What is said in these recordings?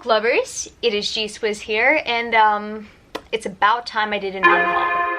book lovers, it is G-Swizz here, and it's about time I did an unhaul.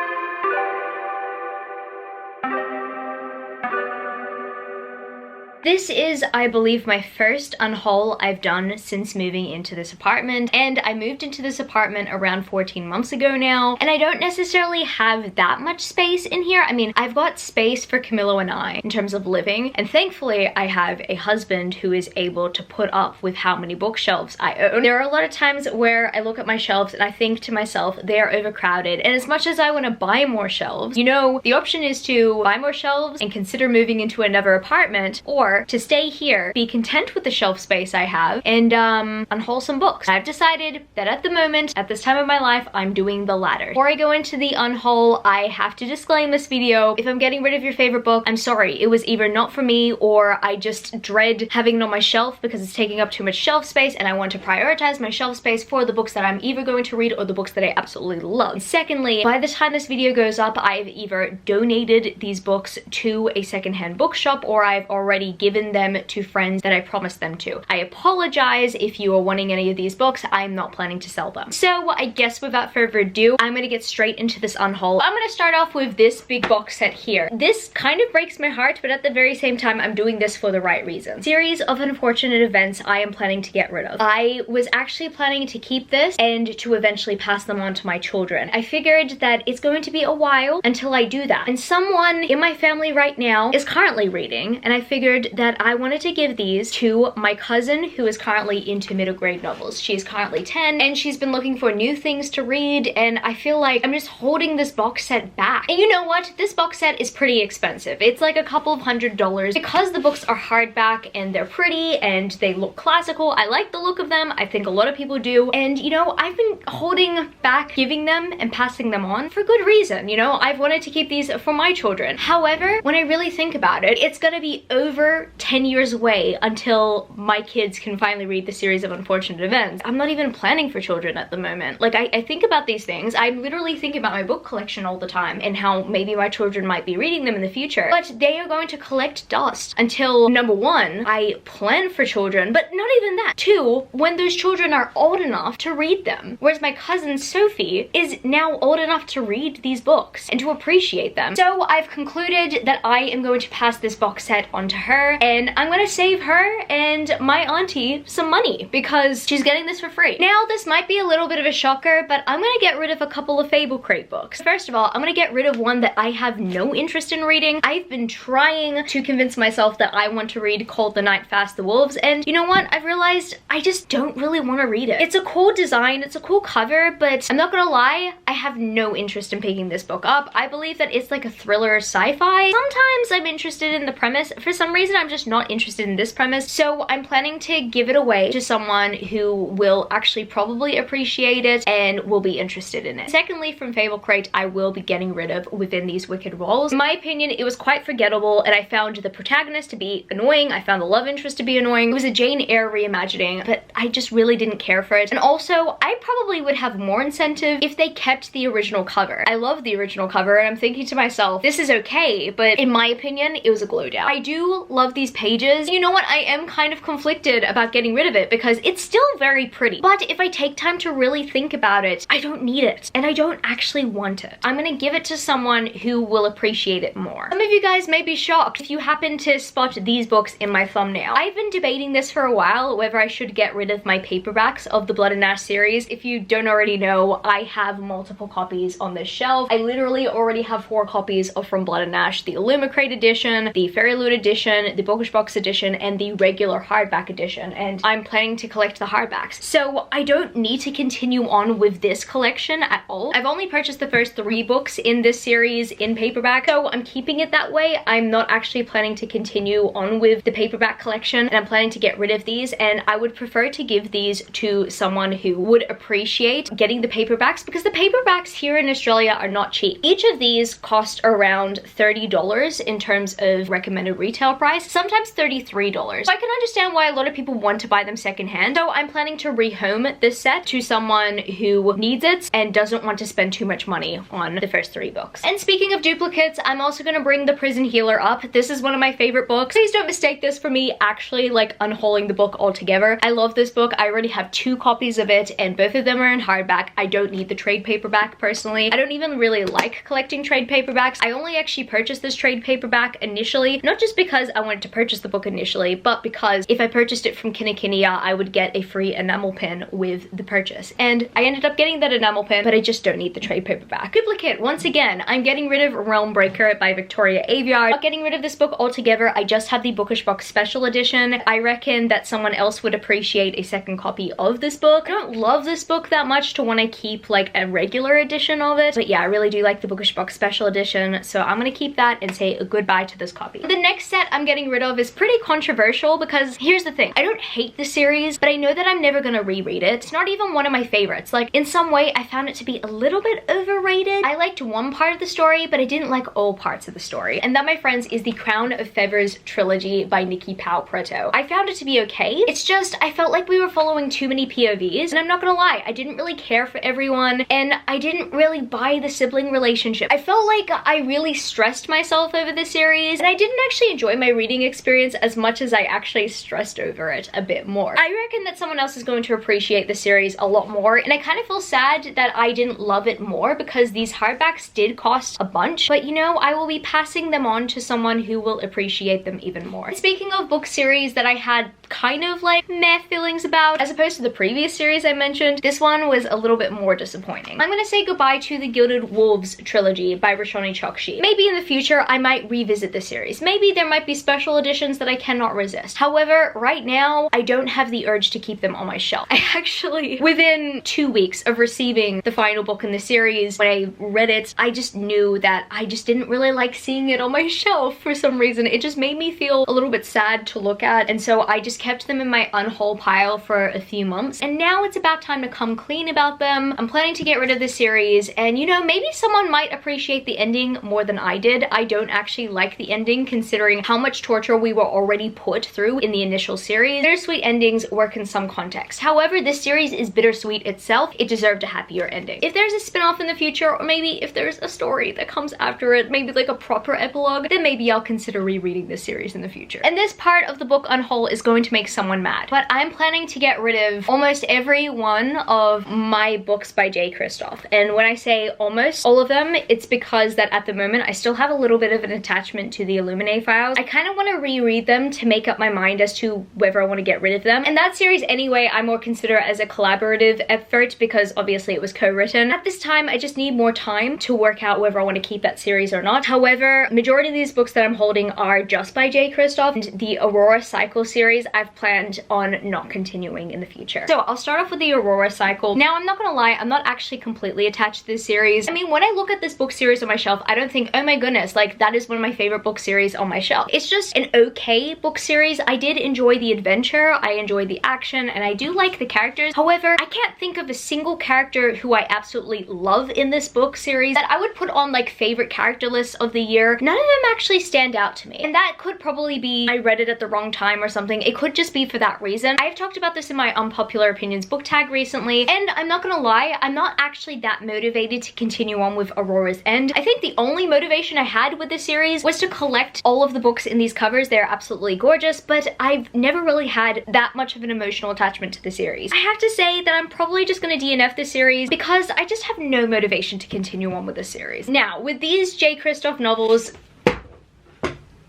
This is, I believe, my first unhaul I've done since moving into this apartment, and I moved into this apartment around 14 months ago now, and I don't necessarily have that much space in here. I mean, I've got space for Camilo and I in terms of living, and thankfully I have a husband who is able to put up with how many bookshelves I own. There are a lot of times where I look at my shelves and I think to myself, they are overcrowded, and as much as I want to buy more shelves, you know, the option is to buy more shelves and consider moving into another apartment, or to stay here, be content with the shelf space I have, and unhaul some books. I've decided that at the moment, at this time of my life, I'm doing the latter. Before I go into the unhaul, I have to disclaim this video. If I'm getting rid of your favorite book, I'm sorry. It was either not for me, or I just dread having it on my shelf because it's taking up too much shelf space, and I want to prioritize my shelf space for the books that I'm either going to read or the books that I absolutely love. And secondly, by the time this video goes up, I've either donated these books to a secondhand bookshop, or I've already given them to friends that I promised them to. I apologize if you are wanting any of these books. I'm not planning to sell them. So I guess without further ado, I'm gonna get straight into this unhaul. I'm gonna start off with this big box set here. This kind of breaks my heart, but at the very same time, I'm doing this for the right reason. Series of unfortunate events I am planning to get rid of. I was actually planning to keep this and to eventually pass them on to my children. I figured that it's going to be a while until I do that. And someone in my family right now is currently reading, and I figured that I wanted to give these to my cousin who is currently into middle grade novels. She is currently 10 and she's been looking for new things to read, and I feel like I'm just holding this box set back. And you know what? This box set is pretty expensive. It's like a couple of $100s. Because the books are hardback and they're pretty and they look classical, I like the look of them. I think a lot of people do. And you know, I've been holding back giving them and passing them on for good reason. You know, I've wanted to keep these for my children. However, when I really think about it, it's gonna be over 10 years away until my kids can finally read the series of unfortunate events. I'm not even planning for children at the moment. Like, I think about these things. I literally think about my book collection all the time and how maybe my children might be reading them in the future, but they are going to collect dust until, number one, I plan for children, but not even that. Two, when those children are old enough to read them. Whereas my cousin Sophie is now old enough to read these books and to appreciate them. So I've concluded that I am going to pass this box set on to her, and I'm going to save her and my auntie some money because she's getting this for free. Now, this might be a little bit of a shocker, but I'm gonna get rid of a couple of Fable Crate books. First of all, I'm gonna get rid of one that I have no interest in reading. I've been trying to convince myself that I want to read Cold the Night, Fast the Wolves, and you know what? I've realized I just don't really want to read it. It's a cool design, it's a cool cover, but I'm not gonna lie, I have no interest in picking this book up. I believe that it's like a thriller sci-fi. Sometimes I'm interested in the premise. For some reason, I'm just not interested in this premise, so I'm planning to give it away to someone who will actually probably appreciate it and will be interested in it. Secondly, from Fable Crate, I will be getting rid of Within These Wicked Walls. In my opinion, it was quite forgettable, and I found the protagonist to be annoying. I found the love interest to be annoying. It was a Jane Eyre reimagining, but I just really didn't care for it. And also, I probably would have more incentive if they kept the original cover. I love the original cover, and I'm thinking to myself, this is okay, but in my opinion, it was a glow down. I do love these pages. You know what? I am kind of conflicted about getting rid of it because it's still very pretty. But if I take time to really think about it, I don't need it and I don't actually want it. I'm gonna give it to someone who will appreciate it more. Some of you guys may be shocked if you happen to spot these books in my thumbnail. I've been debating this for a while, whether I should get rid of my paperbacks of the Blood and Ash series. If you don't already know, I have multiple copies on this shelf. I literally already have 4 copies of From Blood and Ash, the Illuma Crate edition, the Fairy Loot edition, the Bookish Box edition, and the regular hardback edition, and I'm planning to collect the hardbacks. So I don't need to continue on with this collection at all. I've only purchased the first 3 books in this series in paperback, so I'm keeping it that way. I'm not actually planning to continue on with the paperback collection, and I'm planning to get rid of these, and I would prefer to give these to someone who would appreciate getting the paperbacks, because the paperbacks here in Australia are not cheap. Each of these cost around $30 in terms of recommended retail price, sometimes $33. So I can understand why a lot of people want to buy them secondhand. So I'm planning to rehome this set to someone who needs it and doesn't want to spend too much money on the first 3 books. And speaking of duplicates, I'm also going to bring The Prison Healer up. This is one of my favorite books. Please don't mistake this for me actually like unhauling the book altogether. I love this book. I already have 2 copies of it and both of them are in hardback. I don't need the trade paperback personally. I don't even really like collecting trade paperbacks. I only actually purchased this trade paperback initially, not just because I wanted to purchase the book initially, but because if I purchased it from Kinokuniya, I would get a free enamel pin with the purchase. And I ended up getting that enamel pin, but I just don't need the trade paperback. Duplicate, once again, I'm getting rid of Realm Breaker by Victoria Aveyard. Not getting rid of this book altogether. I just have the Bookish Box Special Edition. I reckon that someone else would appreciate a second copy of this book. I don't love this book that much to want to keep like a regular edition of it, but yeah, I really do like the Bookish Box Special Edition, so I'm gonna keep that and say a goodbye to this copy. The next set I'm getting rid of is pretty controversial because here's the thing. I don't hate the series, but I know that I'm never gonna reread it. It's not even one of my favorites. Like, in some way, I found it to be a little bit overrated. I liked one part of the story, but I didn't like all parts of the story. And that, my friends, is the Crown of Feathers trilogy by Nikki Powell Preto. I found it to be okay. It's just, I felt like we were following too many POVs, and I'm not gonna lie, I didn't really care for everyone, and I didn't really buy the sibling relationship. I felt like I really stressed myself over the series, and I didn't actually enjoy my reading experience as much as I actually stressed over it a bit more. I reckon that someone else is going to appreciate the series a lot more, and I kind of feel sad that I didn't love it more because these hardbacks did cost a bunch, but you know, I will be passing them on to someone who will appreciate them even more. Speaking of book series that I had kind of like meh feelings about, as opposed to the previous series I mentioned, this one was a little bit more disappointing. I'm gonna say goodbye to the Gilded Wolves trilogy by Roshani Chokshi. Maybe in the future I might revisit the series. Maybe there might be special editions that I cannot resist. However, right now I don't have the urge to keep them on my shelf. I actually, within 2 weeks of receiving the final book in the series, when I read it, I just knew that I just didn't really like seeing it on my shelf for some reason. It just made me feel a little bit sad to look at, and so I just kept them in my unhaul pile for a few months, and now it's about time to come clean about them. I'm planning to get rid of this series, and you know, maybe someone might appreciate the ending more than I did. I don't actually like the ending considering how much torture we were already put through in the initial series. Bittersweet endings work in some context. However, this series is bittersweet itself. It deserved a happier ending. If there's a spin-off in the future, or maybe if there's a story that comes after it, maybe like a proper epilogue, then maybe I'll consider rereading this series in the future. And this part of the book Unhaul is going to make someone mad, but I'm planning to get rid of almost every one of my books by J. Kristoff. And when I say almost all of them, it's because that at the moment I still have a little bit of an attachment to the Illuminae files. I kind of want to reread them to make up my mind as to whether I want to get rid of them. And that series anyway, I more consider as a collaborative effort because obviously it was co-written. At this time, I just need more time to work out whether I want to keep that series or not. However, majority of these books that I'm holding are just by J. Kristoff, and the Aurora Cycle series I've planned on not continuing in the future. So I'll start off with the Aurora Cycle. Now, I'm not gonna lie, I'm not actually completely attached to this series. I mean, when I look at this book series on my shelf, I don't think, oh my goodness, like that is one of my favorite book series on my shelf. It's just an okay book series. I did enjoy the adventure, I enjoyed the action, and I do like the characters. However, I can't think of a single character who I absolutely love in this book series that I would put on like favorite character lists of the year. None of them actually stand out to me, and that could probably be I read it at the wrong time or something. It could just be for that reason. I've talked about this in my unpopular opinions book tag recently, and I'm not gonna lie, I'm not actually that motivated to continue on with Aurora's End. I think the only motivation I had with this series was to collect all of the books in these covers. They're absolutely gorgeous, but I've never really had that much of an emotional attachment to the series. I have to say that I'm probably just gonna DNF this series because I just have no motivation to continue on with the series. Now, with these J. Kristoff novels,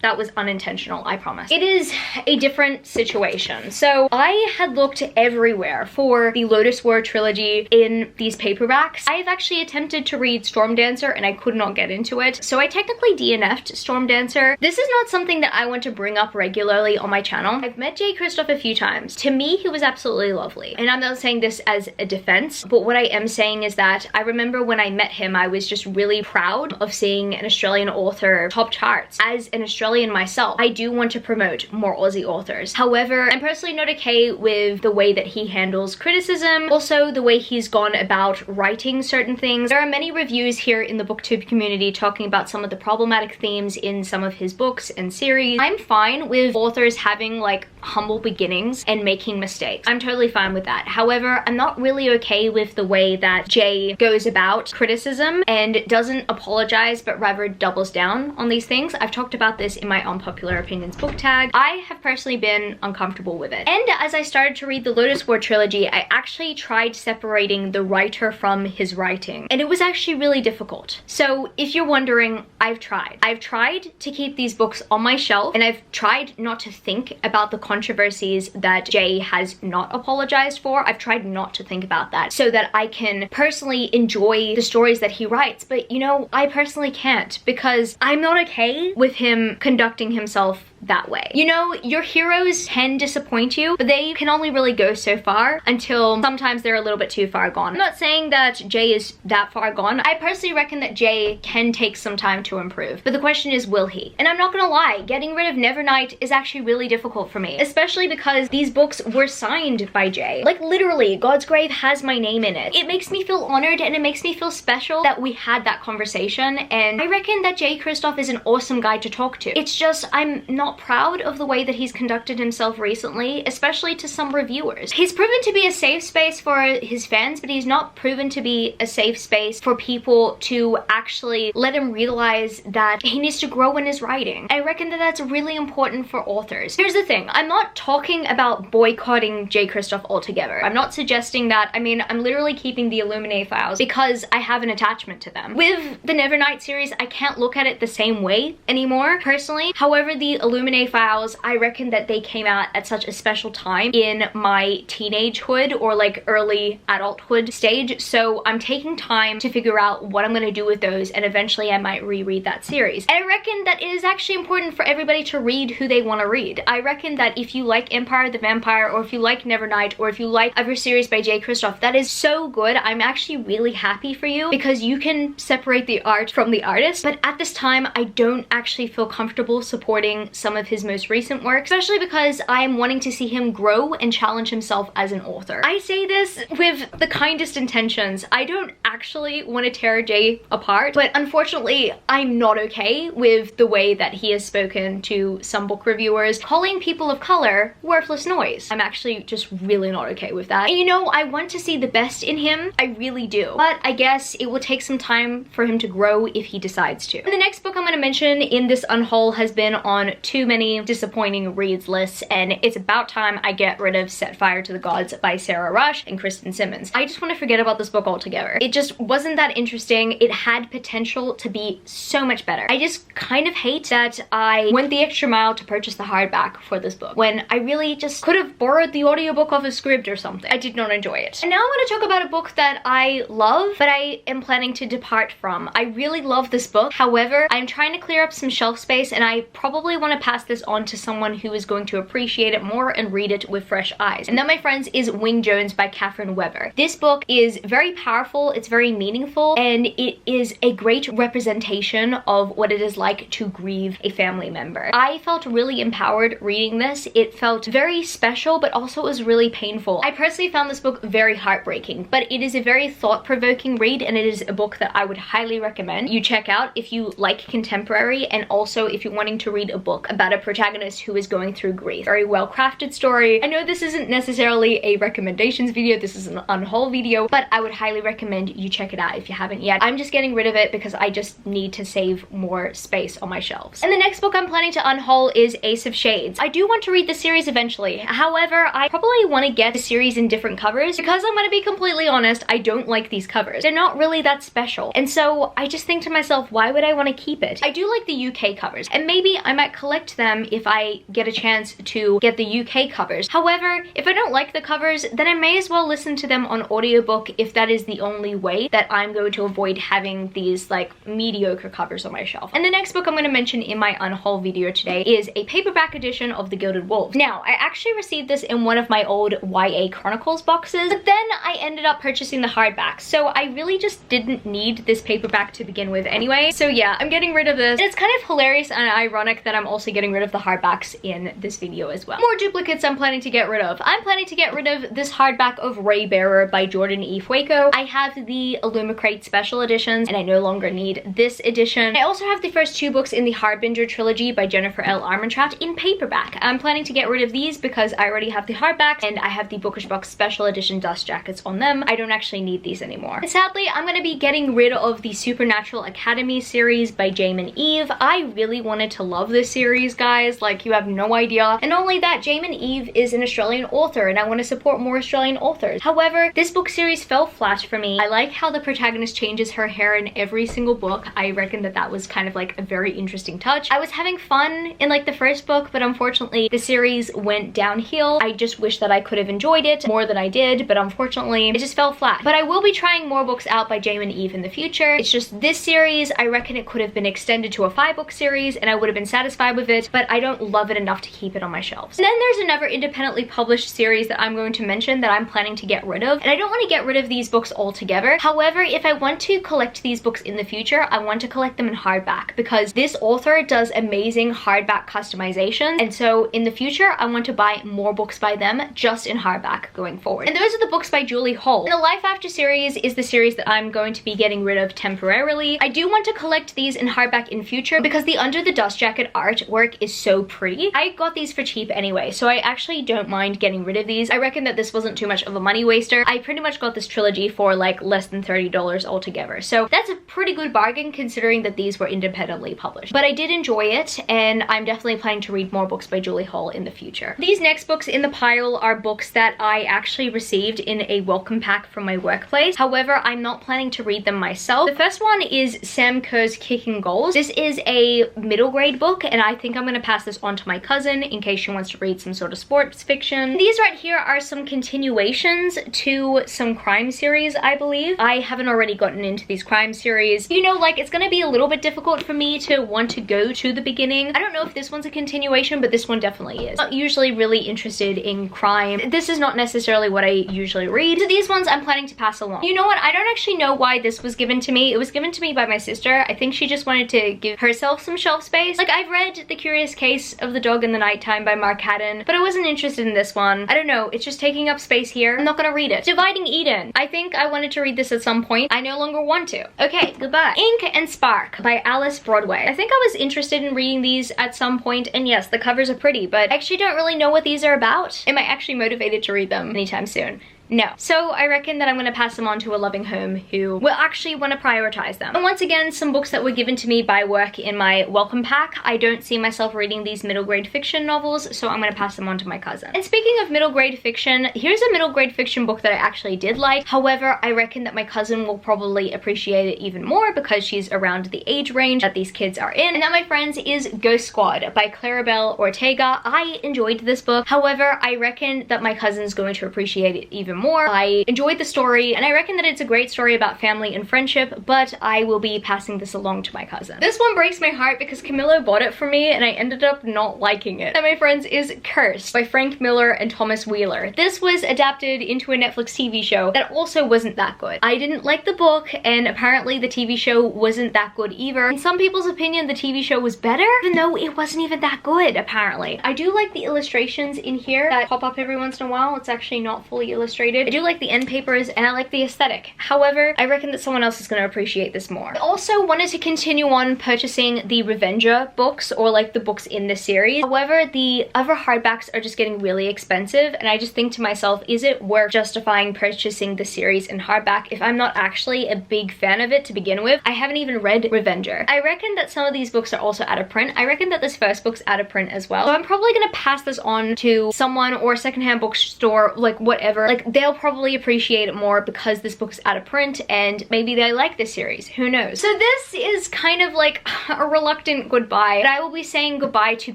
that was unintentional, I promise. It is a different situation. So I had looked everywhere for the Lotus War trilogy in these paperbacks. I've actually attempted to read Stormdancer and I could not get into it. So I technically DNF'd Stormdancer. This is not something that I want to bring up regularly on my channel. I've met J. Kristoff a few times. To me, he was absolutely lovely. And I'm not saying this as a defense, but what I am saying is that I remember when I met him, I was just really proud of seeing an Australian author top charts. As an Australian Australian myself, I do want to promote more Aussie authors. However, I'm personally not okay with the way that he handles criticism, also the way he's gone about writing certain things. There are many reviews here in the booktube community talking about some of the problematic themes in some of his books and series. I'm fine with authors having like humble beginnings and making mistakes. I'm totally fine with that. However, I'm not really okay with the way that Jay goes about criticism and doesn't apologize but rather doubles down on these things. I've talked about this in my Unpopular Opinions book tag. I have personally been uncomfortable with it. And as I started to read the Lotus War trilogy, I actually tried separating the writer from his writing, and it was actually really difficult. So if you're wondering, I've tried. I've tried to keep these books on my shelf, and I've tried not to think about the controversies that Jay has not apologized for. I've tried not to think about that so that I can personally enjoy the stories that he writes. But you know, I personally can't, because I'm not okay with him conducting himself that way. You know, your heroes can disappoint you, but they can only really go so far until sometimes they're a little bit too far gone. I'm not saying that Jay is that far gone. I personally reckon that Jay can take some time to improve, but the question is, will he? And I'm not gonna lie, getting rid of Nevernight is actually really difficult for me, especially because these books were signed by Jay. Like literally, God's Grave has my name in it. It makes me feel honored and it makes me feel special that we had that conversation, and I reckon that Jay Kristoff is an awesome guy to talk to. It's just, I'm not proud of the way that he's conducted himself recently, especially to some reviewers. He's proven to be a safe space for his fans, but he's not proven to be a safe space for people to actually let him realize that he needs to grow in his writing. I reckon that that's really important for authors. Here's the thing, I'm not talking about boycotting Jay Kristoff altogether. I'm not suggesting that. I mean, I'm literally keeping the Illuminae files because I have an attachment to them. With the Nevernight series, I can't look at it the same way anymore, personally. However, the Illuminae files, I reckon that they came out at such a special time in my teenagehood or like early adulthood stage, so I'm taking time to figure out what I'm gonna do with those, and eventually I might reread that series. And I reckon that it is actually important for everybody to read who they want to read. I reckon that if you like Empire the Vampire, or if you like Nevernight, or if you like other series by Jay Kristoff, that is so good. I'm actually really happy for you because you can separate the art from the artist, but at this time I don't actually feel comfortable supporting some of his most recent work, especially because I'm wanting to see him grow and challenge himself as an author. I say this with the kindest intentions. I don't actually want to tear Jay apart, but unfortunately I'm not okay with the way that he has spoken to some book reviewers, calling people of color worthless noise. I'm actually just really not okay with that. And you know, I want to see the best in him, I really do, but I guess it will take some time for him to grow if he decides to. And the next book I'm going to mention in this unhaul has been on too many disappointing reads lists, and it's about time I get rid of Set Fire to the Gods by Sarah Rush and Kristen Simmons. I just want to forget about this book altogether. It just wasn't that interesting. It had potential to be so much better. I just kind of hate that I went the extra mile to purchase the hardback for this book when I really just could have borrowed the audiobook off a script or something. I did not enjoy it. And now I'm going to talk about a book that I love, but I am planning to depart from. I really love this book. However, I'm trying to clear up some shelf space, and I probably want to pass this on to someone who is going to appreciate it more and read it with fresh eyes. And that, my friends, is Wing Jones by Catherine Weber. This book is very powerful, it's very meaningful, and it is a great representation of what it is like to grieve a family member. I felt really empowered reading this. It felt very special, but also it was really painful. I personally found this book very heartbreaking, but it is a very thought-provoking read, and it is a book that I would highly recommend you check out if you like contemporary, and also if you're wanting to read a book about a protagonist who is going through grief. Very well-crafted story. I know this isn't necessarily a recommendations video, this is an unhaul video, but I would highly recommend you check it out if you haven't yet. I'm just getting rid of it because I just need to save more space on my shelves. And the next book I'm planning to unhaul is Ace of Shades. I do want to read the series eventually. However, I probably want to get the series in different covers because I'm going to be completely honest, I don't like these covers. They're not really that special. And so I just think to myself, why would I want to keep it? I do like the UK covers, and maybe I might collect collect them if I get a chance to get the UK covers. However, if I don't like the covers, then I may as well listen to them on audiobook if that is the only way that I'm going to avoid having these like mediocre covers on my shelf. And the next book I'm going to mention in my unhaul video today is a paperback edition of the Gilded Wolves. Now, I actually received this in one of my old YA Chronicles boxes, but then I ended up purchasing the hardback, so I really just didn't need this paperback to begin with anyway. So yeah, I'm getting rid of this. And it's kind of hilarious and ironic that I'm also getting rid of the hardbacks in this video as well. More duplicates I'm planning to get rid of. I'm planning to get rid of this hardback of Raybearer by Jordan E. Fueco. I have the Crate special editions and I no longer need this edition. I also have the first two books in the Harbinger trilogy by Jennifer L. Armentrout in paperback. I'm planning to get rid of these because I already have the hardback and I have the Bookish Box special edition dust jackets on them. I don't actually need these anymore. And sadly, I'm going to be getting rid of the Supernatural Academy series by Jamin Eve. I really wanted to love this series, guys. Like, you have no idea. And not only that, Jamin Eve is an Australian author and I want to support more Australian authors. However, this book series fell flat for me. I like how the protagonist changes her hair in every single book. I reckon that that was kind of like a very interesting touch. I was having fun in like the first book, but unfortunately the series went downhill. I just wish that I could have enjoyed it more than I did, but unfortunately it just fell flat. But I will be trying more books out by Jamin Eve in the future. It's just this series, I reckon it could have been extended to a 5-book series and I would have been satisfied with it, but I don't love it enough to keep it on my shelves. And then there's another independently published series that I'm going to mention that I'm planning to get rid of, and I don't want to get rid of these books altogether. However, if I want to collect these books in the future, I want to collect them in hardback because this author does amazing hardback customization, and so in the future I want to buy more books by them just in hardback going forward. And those are the books by Julie Hull. And the Life After series is the series that I'm going to be getting rid of temporarily. I do want to collect these in hardback in future because the Under the Dust Jacket artwork is so pretty. I got these for cheap anyway, so I actually don't mind getting rid of these. I reckon that this wasn't too much of a money waster. I pretty much got this trilogy for like less than $30 altogether, so that's a pretty good bargain considering that these were independently published. But I did enjoy it and I'm definitely planning to read more books by Julie Hull in the future. These next books in the pile are books that I actually received in a welcome pack from my workplace. However, I'm not planning to read them myself. The first one is Sam Kerr's Kicking Goals. This is a middle grade book and I think I'm going to pass this on to my cousin in case she wants to read some sort of sports fiction. These right here are some continuations to some crime series, I believe. I haven't already gotten into these crime series. You know, like, it's going to be a little bit difficult for me to want to go to the beginning. I don't know if this one's a continuation, but this one definitely is. I'm not usually really interested in crime. This is not necessarily what I usually read. So these ones I'm planning to pass along. You know what? I don't actually know why this was given to me. It was given to me by my sister. I think she just wanted to give herself some shelf space. Like, I've read The Curious Case of the Dog in the Nighttime by Mark Haddon, but I wasn't interested in this one. I don't know. It's just taking up space here. I'm not gonna read it. Dividing Eden. I think I wanted to read this at some point. I no longer want to. Okay, goodbye. Ink and Spark by Alice Broadway. I think I was interested in reading these at some point, and yes, the covers are pretty, but I actually don't really know what these are about. Am I actually motivated to read them anytime soon? No. So I reckon that I'm going to pass them on to a loving home who will actually want to prioritize them. And once again, some books that were given to me by work in my welcome pack. I don't see myself reading these middle grade fiction novels, so I'm going to pass them on to my cousin. And speaking of middle grade fiction, here's a middle grade fiction book that I actually did like. However, I reckon that my cousin will probably appreciate it even more because she's around the age range that these kids are in. And that, my friends, is Ghost Squad by Claribel Ortega. I enjoyed this book. However, I reckon that my cousin's going to appreciate it even more. I enjoyed the story and I reckon that it's a great story about family and friendship, but I will be passing this along to my cousin. This one breaks my heart because Camilo bought it for me and I ended up not liking it. And my friends, is Cursed by Frank Miller and Thomas Wheeler. This was adapted into a Netflix TV show that also wasn't that good. I didn't like the book and apparently the TV show wasn't that good either. In some people's opinion, the TV show was better, even though it wasn't even that good, apparently. I do like the illustrations in here that pop up every once in a while. It's actually not fully illustrated. I do like the end papers and I like the aesthetic. However, I reckon that someone else is going to appreciate this more. I also wanted to continue on purchasing the Revenger books, or like the books in the series. However, the other hardbacks are just getting really expensive and I just think to myself, is it worth justifying purchasing the series in hardback if I'm not actually a big fan of it to begin with? I haven't even read Revenger. I reckon that some of these books are also out of print. I reckon that this first book's out of print as well. So I'm probably going to pass this on to someone or a secondhand bookstore, like whatever. Like, they'll probably appreciate it more because this book's out of print and maybe they like this series. Who knows? So this is kind of like a reluctant goodbye. But I will be saying goodbye to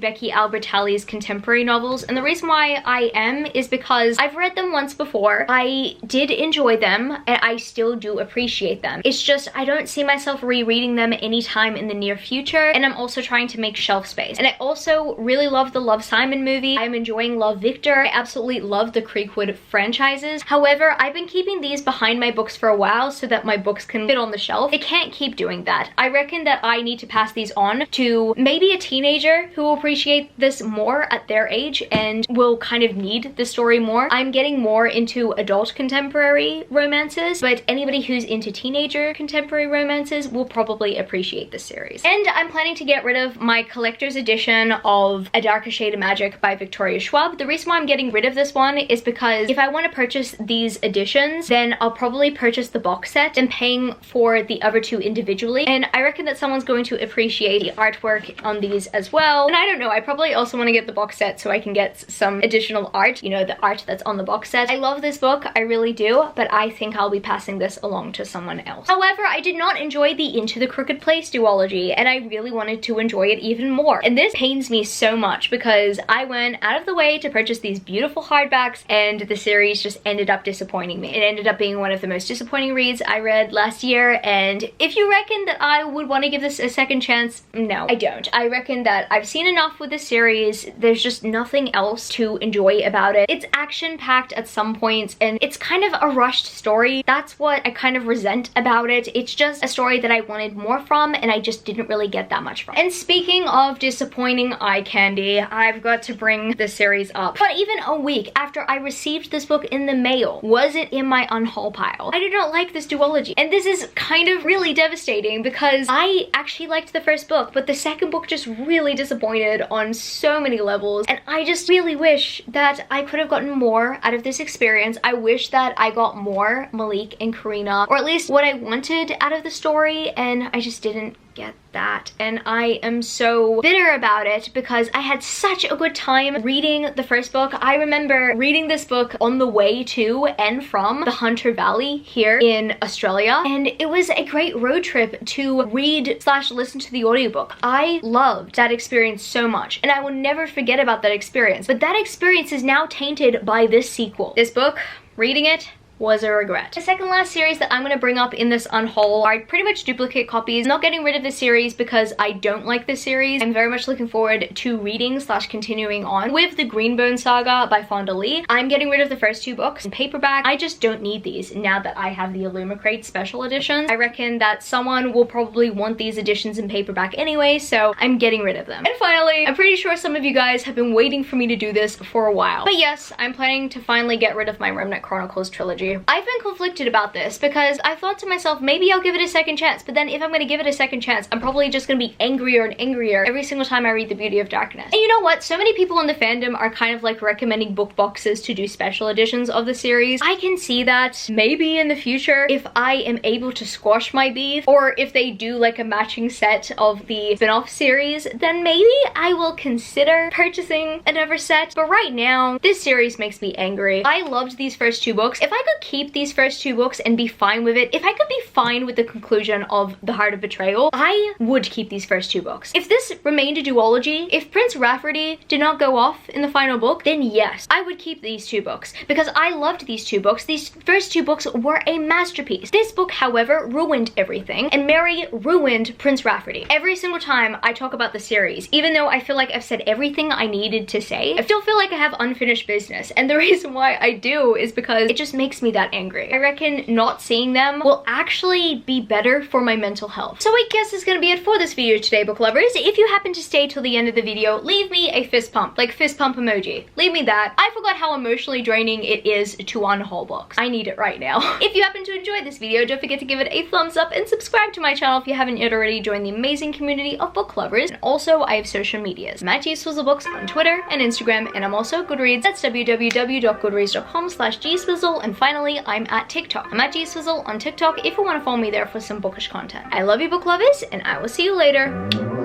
Becky Albertalli's contemporary novels, and the reason why I am is because I've read them once before. I did enjoy them and I still do appreciate them. It's just I don't see myself rereading them anytime in the near future, and I'm also trying to make shelf space. And I also really love the Love Simon movie. I'm enjoying Love Victor. I absolutely love the Creekwood franchises. However, I've been keeping these behind my books for a while so that my books can fit on the shelf. I can't keep doing that. I reckon that I need to pass these on to maybe a teenager who will appreciate this more at their age and will kind of need the story more. I'm getting more into adult contemporary romances, but anybody who's into teenager contemporary romances will probably appreciate this series. And I'm planning to get rid of my collector's edition of A Darker Shade of Magic by Victoria Schwab. The reason why I'm getting rid of this one is because if I want to purchase these editions, then I'll probably purchase the box set and paying for the other two individually. And I reckon that someone's going to appreciate the artwork on these as well. And I don't know, I probably also want to get the box set so I can get some additional art, you know, the art that's on the box set. I love this book, I really do, but I think I'll be passing this along to someone else. However, I did not enjoy the Into the Crooked Place duology, and I really wanted to enjoy it even more. And this pains me so much because I went out of the way to purchase these beautiful hardbacks and the series just ended up disappointing me. It ended up being one of the most disappointing reads I read last year, and if you reckon that I would want to give this a second chance, no, I don't. I reckon that I've seen enough with this series. There's just nothing else to enjoy about it. It's action-packed at some points and it's kind of a rushed story. That's what I kind of resent about it. It's just a story that I wanted more from and I just didn't really get that much from. And speaking of disappointing eye candy, I've got to bring this series up. But even a week after I received this book in the mail, was it in my unhaul pile? I did not like this duology. And this is kind of really devastating because I actually liked the first book, but the second book just really disappointed on so many levels. And I just really wish that I could have gotten more out of this experience. I wish that I got more Malik and Karina, or at least what I wanted out of the story, and I just didn't get that. And I am so bitter about it because I had such a good time reading the first book. I remember reading this book on the way to and from the Hunter Valley here in Australia, and it was a great road trip to read/listen to the audiobook. I loved that experience so much and I will never forget about that experience, but that experience is now tainted by this sequel. This book, reading it, was a regret. The second last series that I'm going to bring up in this unhaul are pretty much duplicate copies. I'm not getting rid of this series because I don't like this series. I'm very much looking forward to reading/continuing on with the Greenbone Saga by Fonda Lee. I'm getting rid of the first two books in paperback. I just don't need these now that I have the Illuma Crate special editions. I reckon that someone will probably want these editions in paperback anyway, so I'm getting rid of them. And finally, I'm pretty sure some of you guys have been waiting for me to do this for a while. But yes, I'm planning to finally get rid of my Remnant Chronicles trilogy. I've been conflicted about this because I thought to myself, maybe I'll give it a second chance, but then if I'm going to give it a second chance, I'm probably just going to be angrier and angrier every single time I read The Beauty of Darkness. And you know what? So many people in the fandom are kind of like recommending book boxes to do special editions of the series. I can see that maybe in the future, if I am able to squash my beef, or if they do like a matching set of the spin-off series, then maybe I will consider purchasing another set. But right now, this series makes me angry. I loved these first two books. If I could keep these first two books and be fine with it, if I could be fine with the conclusion of The Heart of Betrayal, I would keep these first two books. If this remained a duology, if Prince Rafferty did not go off in the final book, then yes, I would keep these two books because I loved these two books. These first two books were a masterpiece. This book, however, ruined everything, and Mary ruined Prince Rafferty. Every single time I talk about the series, even though I feel like I've said everything I needed to say, I still feel like I have unfinished business, and the reason why I do is because it just makes me that angry. I reckon not seeing them will actually be better for my mental health. So I guess that's gonna be it for this video today, book lovers. If you happen to stay till the end of the video, leave me a fist pump, like fist pump emoji. Leave me that. I forgot how emotionally draining it is to unhaul books. I need it right now. If you happen to enjoy this video, don't forget to give it a thumbs up and subscribe to my channel if you haven't yet already. Join the amazing community of book lovers. And also, I have social medias. I'm at gswizzlebooks on Twitter and Instagram, and I'm also Goodreads. That's www.goodreads.com/gswizzle. And finally, I'm at TikTok. I'm at gswizzle on TikTok if you want to follow me there for some bookish content. I love you, book lovers, and I will see you later.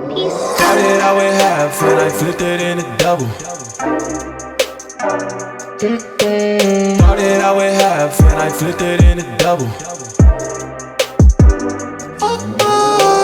Peace. How did I would have fun? I flipped it in a double. Started out with half and I flipped it into double.